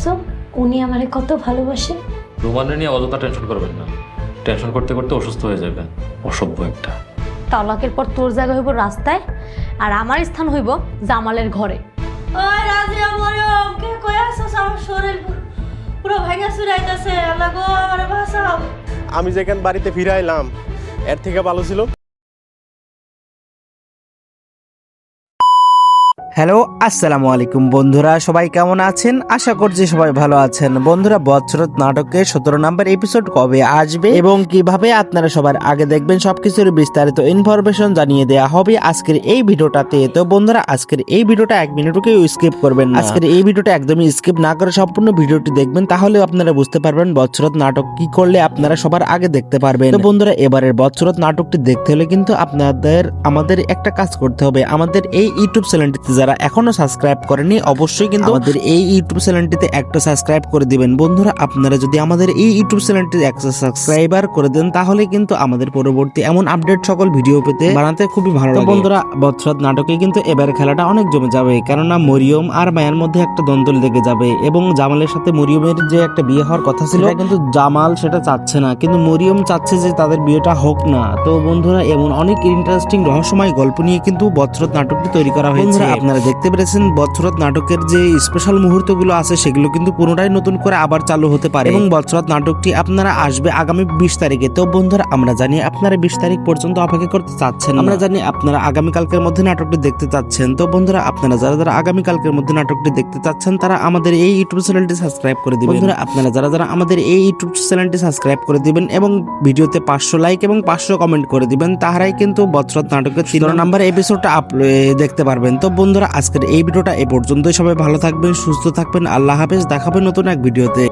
দেখছো উনি আমারে কত ভালোবাসে। রোমানরে নিয়ে অযথা টেনশন করবেন না, টেনশন করতে করতে অসুস্থ হয়ে যাবেন। অসভ্য একটা। তালাকের পর তোর জায়গা হইব রাস্তায়, আর আমার স্থান হইব জামালের ঘরে। ওই রাজিয়া মরিয়ম কে কই আছস? আমার শরীর পুরো ভাঙা চুরাইতাছে। আল্লাহ গো আমারে বাঁচাও। আমি যেখান বাড়িতে ফিরে আইলাম এর থেকে ভালো ছিল। হ্যালো আসসালামু আলাইকুম বন্ধুরা, সবাই কেমন আছেন? আশা করছি সবাই ভালো আছেন। বন্ধুরা, বৎসরত নাটকের 17 নম্বর এপিসোড কবে আসবে এবং কিভাবে আপনারা সবার আগে দেখবেন সবকিছুর বিস্তারিত ইনফরমেশন জানিয়ে দেওয়া হবে আজকের এই ভিডিওটাতে। তো বন্ধুরা, আজকের এই ভিডিওটা 1 মিনিটকেও স্কিপ করবেন না। আজকের এই ভিডিওটা একদমই স্কিপ না করে সম্পূর্ণ ভিডিওটি দেখবেন, তাহলে আপনারা বুঝতে পারবেন বৎসরত নাটক কি করলে আপনারা সবার আগে দেখতে পারবেন। তো বন্ধুরা, এবারের বৎসরত নাটকটি দেখতে হলে কিন্তু আমাদের একটা কাজ করতে হবে। আমাদের এই ইউটিউব চ্যানেলটিতে যারা এখনো সাবস্ক্রাইব করেনি অবশ্যই কিন্তু আমাদের এই ইউটিউব চ্যানেলটিতে একটা সাবস্ক্রাইব করে দিবেন। বন্ধুরা, আপনারা যদি আমাদের এই ইউটিউব চ্যানেলটিতে একটা সাবস্ক্রাইবার করে দেন তাহলে কিন্তু আমাদের পরবর্তী এমন আপডেট সকল ভিডিও পেতে বানাতে খুবই ভালো লাগে। বন্ধুরা, বৎসরত নাটকে কিন্তু এবার খেলাটা অনেক জমে যাবে, কেননা মরিয়ম আর মায়ের মধ্যে একটা দ্বন্দ্ব লেগে যাবে এবং জামালের সাথে মরিয়মের যে একটা বিয়ে হওয়ার কথা ছিল কিন্তু জামাল সেটা চাচ্ছে না, কিন্তু মরিয়ম চাচ্ছে যে তাদের বিয়েটা হোক না। তো বন্ধুরা, এমন অনেক ইন্টারেস্টিং রহস্যময় গল্প নিয়ে কিন্তু বৎসরত নাটকটি তৈরি করা হয়েছে। আপনারা দেখতে পেরেছেন বৎসরত নাটকের যে স্পেশাল মুহূর্তগুলো আছে সেগুলো কিন্তু পুনরায় নতুন করে আবার চালু হতে পারে এবং বৎসরত নাটকটি আপনারা আসবে আগামী 20 তারিখে। তো বন্ধুরা, আমরা জানি আপনারা 20 তারিখ পর্যন্ত অপেক্ষা করতে চাচ্ছেন, আমরা জানি আপনারা আগামীকালকের মধ্যে নাটকটি দেখতে চাচ্ছেন। তো বন্ধুরা, আপনারা যারা আগামীকালকের মধ্যে নাটকটি দেখতে চাচ্ছেন তারা আমাদের এই ইউটিউব চ্যানেলটি সাবস্ক্রাইব করে দিবেন। বন্ধুরা, আপনারা যারা আমাদের এই ইউটিউব চ্যানেলটি সাবস্ক্রাইব করে দিবেন এবং ভিডিওতে 500 লাইক এবং 500 কমেন্ট করে দিবেন, তাহারাই কিন্তু বৎসরত নাটকের 13 নম্বর এপিসোডটা দেখতে পারবেন। তো বন্ধুরা, আজকের এই ভিডিওটা এ পর্যন্তই। সবাই ভালো থাকবেন, সুস্থ থাকবেন, আল্লাহ হাফেজ। দেখাবেন নতুন এক ভিডিওতে।